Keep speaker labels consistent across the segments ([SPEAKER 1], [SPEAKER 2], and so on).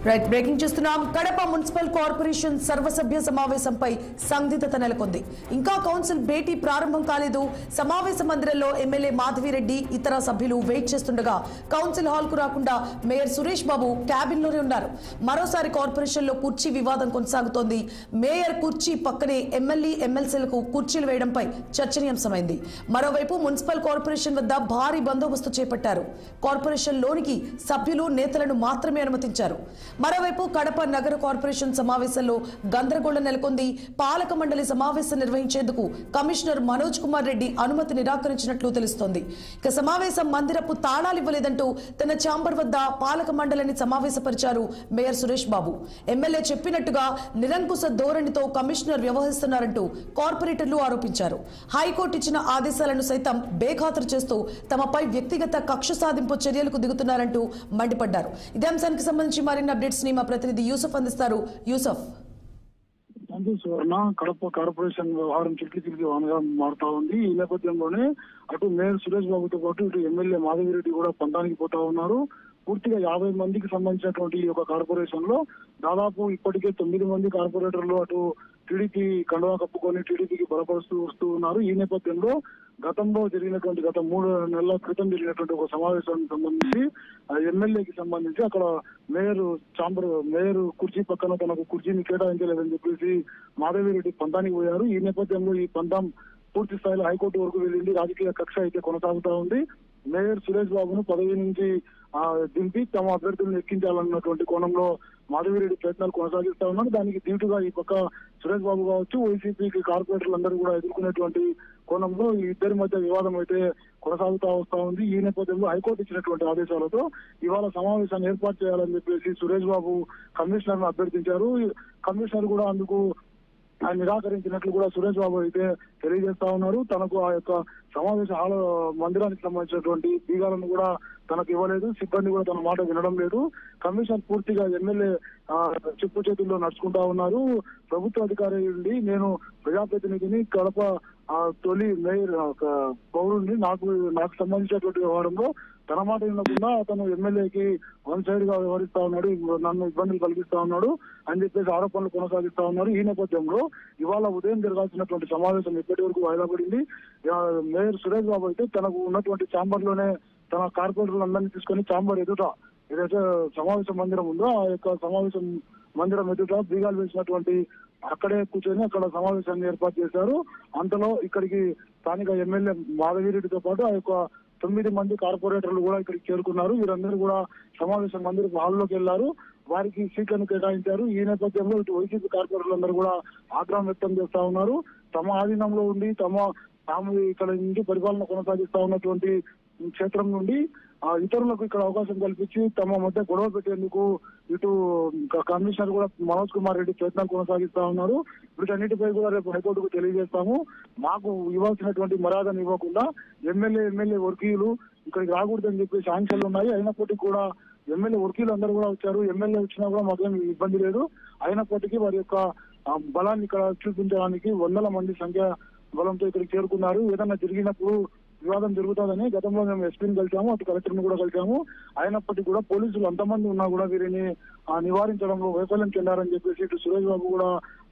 [SPEAKER 1] Right breaking చూస్తున్నాం. Kadapa municipal corporation సర్వసభ్య సమావేశంపై సందిగ్ధత నెలకొంది. ఇంకా కౌన్సిల్ భేటీ ప్రారంభం కాలేదు. సమావేశ మందిరంలో ఎమ్మెల్యే మాధవిరెడ్డి ఇతర సభ్యులు వెయిట్ చేస్తుండగా కౌన్సిల్ హాల్ కు రాకుండా మేయర్ సురేష్ బాబు క్యాబిన్ లోనే ఉన్నారు. మరోసారి కార్పొరేషన్ లో కుర్చీ వివాదం కొనసాగుతోంది. మేయర్ కుర్చీ పక్కనే ఎమ్మెల్యే ఎమ్మెల్సీలకు కుర్చీలు వేయడంపై చర్చనీయాంశమైంది. మరోవైపు మున్సిపల్ కార్పొరేషన్ వద్ద భారీ బందోబస్తు చేపట్టారు. కార్పొరేషన్ లోనికి సభ్యులు నేతలను మాత్రమే అనుమతించారు. మరోవైపు కడప నగర కార్పొరేషన్ సమావేశంలో గందరగోళం నెలకొంది. పాలక మండలి సమావేశం నిర్వహించేందుకు కమిషనర్ మనోజ్ కుమార్ రెడ్డి అనుమతి నిరాకరించినట్లు తెలుస్తోంది. ఇక సమావేశం మందిరపు తాళాలు ఇవ్వలేదంటూ తన ఛాంబర్ వద్ద పాలక మండలిని సమావేశపరిచారు మేయర్ సురేష్ బాబు. ఎమ్మెల్యే చెప్పినట్టుగా నిరంకుశ ధోరణితో కమిషనర్ వ్యవహరిస్తున్నారంటూ కార్పొరేటర్లు ఆరోపించారు. హైకోర్టు ఇచ్చిన ఆదేశాలను సైతం బేఖాతరు చేస్తూ తమపై వ్యక్తిగత కక్ష సాధింపు చర్యలకు దిగుతున్నారంటూ మండిపడ్డారు. ఇదే అంశానికి సంబంధించి మరిన్ని అప్డేట్స్ ని మా ప్రతినిధి యూసఫ్ అందిస్తారు. యూసఫ్.
[SPEAKER 2] సువర్ణ, కడప కార్పొరేషన్ వ్యవహారం చిట్లికి వానగా మారుతా ఉంది. ఈ నేపథ్యంలోనే అటు మేయర్ సురేష్ బాబుతో పాటు ఇటు ఎమ్మెల్యే మాధవిరెడ్డి కూడా పంతానికి పోతా ఉన్నారు. పూర్తిగా 50 మందికి సంబంధించినటువంటి ఈ యొక్క కార్పొరేషన్ లో దాదాపు ఇప్పటికే 9 మంది కార్పొరేటర్లు అటు టీడీపీ కండువా కప్పుకొని టీడీపీకి బలపరుస్తూ వస్తూ ఉన్నారు. ఈ నేపథ్యంలో గత 3 నెలల క్రితం జరిగినటువంటి ఒక సమావేశానికి సంబంధించి ఎమ్మెల్యేకి సంబంధించి అక్కడ మేయర్ కుర్చీ పక్కన తనకు కుర్చీని కేటాయించలేదని చెప్పేసి మాధవిరెడ్డి పంతానికి పోయారు. ఈ నేపథ్యంలో ఈ పంతం పూర్తి స్థాయిలో హైకోర్టు వరకు వెళ్ళింది. రాజకీయ కక్ష అయితే కొనసాగుతా ఉంది. మేయర్ సురేష్ బాబును పదవి నుంచి దింపి తమ అభ్యర్థులను ఎక్కించాలన్నటువంటి కోణంలో మాధవిరెడ్డి ప్రయత్నాలు కొనసాగిస్తా ఉన్నారు. దానికి దీటుగా ఈ పక్క సురేష్ బాబు కావచ్చు, వైసీపీకి కార్పొరేటర్లు అందరూ కూడా ఎదుర్కొనేటువంటి కోణంలో ఈ ఇద్దరి మధ్య వివాదం అయితే కొనసాగుతా వస్తా ఉంది. ఈ నేపథ్యంలో హైకోర్టు ఇచ్చినటువంటి ఆదేశాలతో ఇవాళ సమావేశాన్ని ఏర్పాటు చేయాలని చెప్పేసి సురేష్ బాబు కమిషనర్ ను అభ్యర్థించారు. కమిషనర్ కూడా అందుకు నిరాకరించినట్లు కూడా సురేష్ బాబు అయితే తెలియజేస్తా ఉన్నారు. తనకు ఆ యొక్క సమావేశ హాల్ మందిరానికి సంబంధించినటువంటి బీగాలను కూడా తనకు ఇవ్వలేదు. సిబ్బంది కూడా తన మాట వినడం లేదు. కమిషనర్ పూర్తిగా ఎమ్మెల్యే చెప్పు చేతుల్లో నడుచుకుంటా ఉన్నారు. ప్రభుత్వ అధికారి నుండి నేను ప్రజాప్రతినిధిని, కడప తొలి మేయర్ పౌరుడిని, నాకు సంబంధించినటువంటి వ్యవహారంలో తన మాట వినకుండా అతను ఎమ్మెల్యేకి వన్ సైడ్ గా వ్యవహరిస్తా ఉన్నాడు, నన్ను ఇబ్బందులు కలిగిస్తా ఉన్నాడు అని చెప్పేసి ఆరోపణలు కొనసాగిస్తా ఉన్నారు. ఈ నేపథ్యంలో ఇవాళ ఉదయం జరగాల్సినటువంటి సమావేశం ఇప్పటి వరకు వాయిదా పడింది. మేయర్ సురేష్ బాబు అయితే తనకు ఉన్నటువంటి ఛాంబర్ లోనే తన కార్పొరేటర్లు అందరినీ తీసుకొని ఛాంబర్ ఎదుట ఏదైతే సమావేశ మందిరం ఉందో ఆ యొక్క సమావేశం మందిరం ఎదుట బీగాలు వేసినటువంటి అక్కడే కూర్చొని అక్కడ సమావేశాన్ని ఏర్పాటు చేశారు. అంతలో ఇక్కడికి స్థానిక ఎమ్మెల్యే మాధవిరెడ్డితో పాటు ఆ యొక్క 9 మంది కార్పొరేటర్లు కూడా ఇక్కడికి చేరుకున్నారు. వీరందరూ కూడా సమావేశం మందిరం హాల్లోకి వెళ్లారు. వారికి సీట్లను కేటాయించారు. ఈ నేపథ్యంలో ఇటు వైసీపీ కార్పొరేటర్లు అందరూ కూడా ఆగ్రహం వ్యక్తం చేస్తా ఉన్నారు. తమ ఆధీనంలో ఉండి తాము ఇక్కడ నుంచి పరిపాలన కొనసాగిస్తా ఉన్నటువంటి క్షేత్రం నుండి ఇతరులకు ఇక్కడ అవకాశం కల్పించి తమ మధ్య గొడవ పెట్టేందుకు ఇటు కమిషనర్ కూడా మనోజ్ కుమార్ రెడ్డి ప్రయత్నాలు కొనసాగిస్తా ఉన్నారు. వీటన్నిటిపై కూడా రేపు హైకోర్టుకు తెలియజేస్తాము. మాకు ఇవ్వాల్సినటువంటి మర్యాదను ఇవ్వకుండా ఎమ్మెల్యే వర్గీయులు ఇక్కడికి రాకూడదని చెప్పేసి ఆంక్షలు ఉన్నాయి. అయినప్పటికీ కూడా ఎమ్మెల్యే వర్గీయులు అందరూ కూడా వచ్చారు. ఎమ్మెల్యే వచ్చినా కూడా మాకేం ఇబ్బంది లేదు. అయినప్పటికీ వారి యొక్క బలాన్ని ఇక్కడ చూపించడానికి 100 మంది సంఖ్య బలంతో ఇక్కడికి చేరుకున్నారు. ఏదన్నా జరిగినప్పుడు వివాదం జరుగుతుందని గతంలో మేము ఎస్పీని కలిసాము, అటు కలెక్టర్ని కూడా కలిసాము. అయినప్పటికీ కూడా పోలీసులు అంతమంది ఉన్నా కూడా వీరిని నివారించడంలో వైఫల్యం చెందారని చెప్పేసి ఇటు సురేష్ బాబు కూడా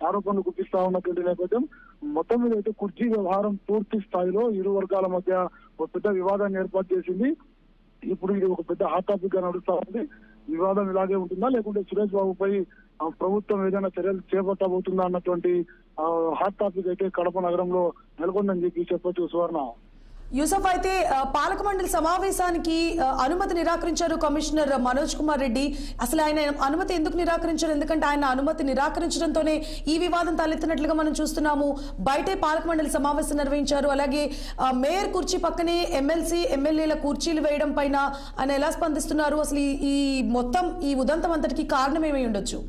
[SPEAKER 2] ఆరోపణలు గుర్తిస్తా ఉన్నటువంటి నేపథ్యం. మొత్తం మీద అయితే కుర్చీ వ్యవహారం పూర్తి స్థాయిలో ఇరు వర్గాల మధ్య ఒక పెద్ద వివాదాన్ని ఏర్పాటు చేసింది. ఇప్పుడు ఇది ఒక పెద్ద హాట్ టాపిక్ గా నడుస్తా ఉంది. వివాదం ఇలాగే ఉంటుందా, లేకుంటే సురేష్ బాబుపై ప్రభుత్వం ఏదైనా చర్యలు చేపట్టబోతుందా అన్నటువంటి హాట్ టాపిక్ అయితే కడప నగరంలో నెలకొందని చెప్పి చెప్పొచ్చు. సువర్ణ.
[SPEAKER 1] యూసఫ్, అయితే పాలక మండలి సమావేశానికి అనుమతి నిరాకరించారు కమిషనర్ మనోజ్ కుమార్ రెడ్డి. అసలు ఆయన అనుమతి ఎందుకు నిరాకరించారు? ఎందుకంటే ఆయన అనుమతి నిరాకరించడంతోనే ఈ వివాదం తలెత్తినట్లుగా మనం చూస్తున్నాము. బయటే పాలక మండలి సమావేశం నిర్వహించారు. అలాగే మేయర్ కుర్చీ పక్కనే ఎమ్మెల్సీ ఎమ్మెల్యేల కుర్చీలు వేయడం పైన ఆయన ఎలా స్పందిస్తున్నారు? అసలు ఈ ఉదంతం అంతటికి కారణం ఏమై ఉండొచ్చు?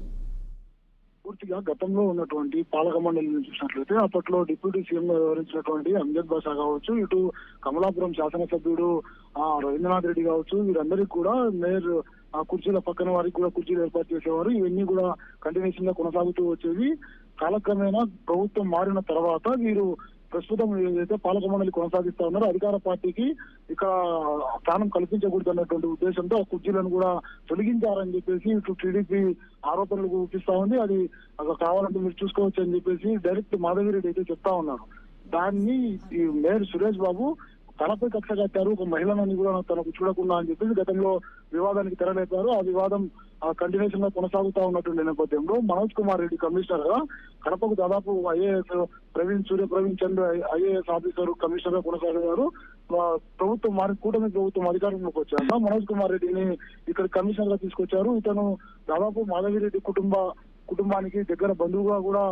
[SPEAKER 2] పూర్తిగా గతంలో ఉన్నటువంటి పాలక మండలిని చూసినట్లయితే అప్పట్లో డిప్యూటీ సీఎం వ్యవహరించినటువంటి అంజద్ బాషా కావచ్చు, ఇటు కమలాపురం శాసనసభ్యుడు రవీంద్రనాథ్ రెడ్డి కావచ్చు, వీరందరికీ కూడా మేయర్ కుర్చీల పక్కన వారికి కూడా కుర్చీలు ఏర్పాటు చేసేవారు. ఇవన్నీ కూడా కంటిన్యూషన్ గా కొనసాగుతూ వచ్చేవి. కాలక్రమేణా ప్రభుత్వం మారిన తర్వాత వీరు ప్రస్తుతం ఏదైతే పాలక మండలి కొనసాగిస్తా ఉన్నారో అధికార పార్టీకి ఇక్కడ స్థానం కల్పించకూడదు అన్నటువంటి ఉద్దేశంతో ఆ కుర్చీలను కూడా తొలగించారని చెప్పేసి ఇటు టీడీపీ ఆరోపణలు చూపిస్తా ఉంది. అది కావాలంటే మీరు చూసుకోవచ్చు అని చెప్పేసి డైరెక్ట్ మాధవిరెడ్డి అయితే చెప్తా ఉన్నారు. దాన్ని ఈ మేయర్ సురేష్ బాబు తనపై కక్ష కట్టారు, ఒక మహిళనని కూడా తనకు చూడకుండా అని చెప్పేసి గతంలో వివాదానికి తెరలేపారు. ఆ వివాదం కంటిన్యూషన్ గా కొనసాగుతా ఉన్నటువంటి నేపథ్యంలో మనోజ్ కుమార్ రెడ్డి కమిషనర్ గా కడపకు దాదాపు ఐఏఎస్ ప్రవీణ్ చంద్ర ఐఏఎస్ ఆఫీసర్ కమిషనర్ గా కొనసాగారు. ప్రభుత్వం కూటమి ప్రభుత్వం అధికారంలోకి వచ్చాక మనోజ్ కుమార్ రెడ్డిని ఇక్కడ కమిషనర్ గా తీసుకొచ్చారు. ఇతను దాదాపు మాధవిరెడ్డి కుటుంబానికి దగ్గర బంధువుగా కూడా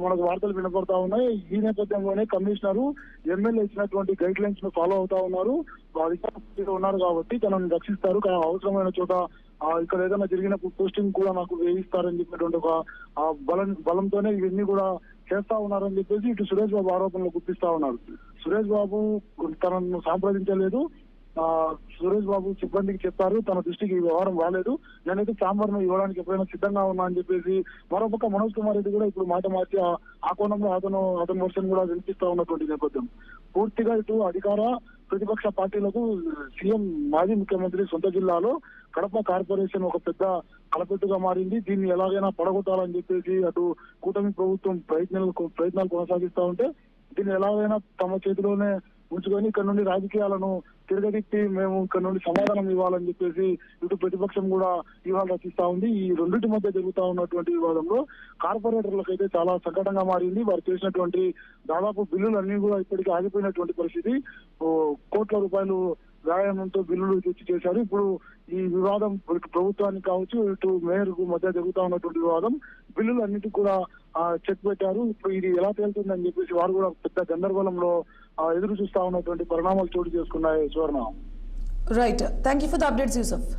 [SPEAKER 2] మనకు వార్తలు వినపడతా ఉన్నాయి. ఈ నేపథ్యంలోనే కమిషనర్ ఎమ్మెల్యే ఇచ్చినటువంటి గైడ్ లైన్స్ ను ఫాలో అవుతా ఉన్నారు. అధికారులు ఉన్నారు కాబట్టి తనను రక్షిస్తారు, అవసరమైన చోట ఇక్కడ ఏదైనా జరిగినప్పుడు పోస్టింగ్ కూడా నాకు వేయిస్తారని చెప్పినటువంటి ఒక బలంతోనే ఇవన్నీ కూడా చేస్తా ఉన్నారని చెప్పేసి ఇటు సురేష్ బాబు ఆరోపణలు గుర్తిస్తా ఉన్నారు. సురేష్ బాబు తనను సంప్రదించలేదు, సురేష్ బాబు సిబ్బందికి చెప్పారు, తన దృష్టికి ఈ వ్యవహారం రాలేదు, నేనైతే ఛాంబర్ ను ఇవ్వడానికి ఎప్పుడైనా సిద్ధంగా ఉన్నా అని చెప్పేసి మరోపక్క మనోజ్ కుమార్ రెడ్డి కూడా ఇప్పుడు మాట మార్చి ఆ కోణంలో అతని వర్షన్ కూడా వినిపిస్తా ఉన్నటువంటి నేపథ్యం. పూర్తిగా ఇటు అధికార ప్రతిపక్ష పార్టీలకు సీఎం మాజీ ముఖ్యమంత్రి సొంత జిల్లాలో కడప కార్పొరేషన్ ఒక పెద్ద కలపెట్టుగా మారింది. దీన్ని ఎలాగైనా పడగొట్టాలని చెప్పేసి అటు కూటమి ప్రభుత్వం ప్రయత్నాలు కొనసాగిస్తా ఉంటే దీన్ని ఎలాగైనా తమ చేతిలోనే ఉంచుకొని ఇక్కడ నుండి రాజకీయాలను తిరగదిప్పి మేము ఇక్కడ నుండి సమాధానం ఇవ్వాలని చెప్పేసి ఇటు ప్రతిపక్షం కూడా ఇవాళ రచిస్తా ఉంది. ఈ రెండింటి మధ్య జరుగుతా ఉన్నటువంటి వివాదంలో కార్పొరేటర్లకు అయితే చాలా సంకటంగా మారింది. వారు చేసినటువంటి దాదాపు బిల్లులు అన్ని కూడా ఇప్పటికీ ఆగిపోయినటువంటి పరిస్థితి. కోట్ల రూపాయలు వ్యాయామంతో బిల్లులు తెచ్చి చేశారు. ఇప్పుడు ఈ వివాదం ప్రభుత్వానికి కావచ్చు ఇటు మేయర్ కు మధ్య జరుగుతా ఉన్నటువంటి వివాదం బిల్లులు అన్నిటికీ కూడా చెక్ పెట్టారు. ఇప్పుడు ఇది ఎలా తేలుతుందని చెప్పేసి వారు కూడా పెద్ద గందరగోళంలో ఎదురు చూస్తా ఉన్నటువంటి పరిణామాలు చోటు చేసుకున్నాయి. Suvarna.
[SPEAKER 1] Right, thank you for the updates Yusuf.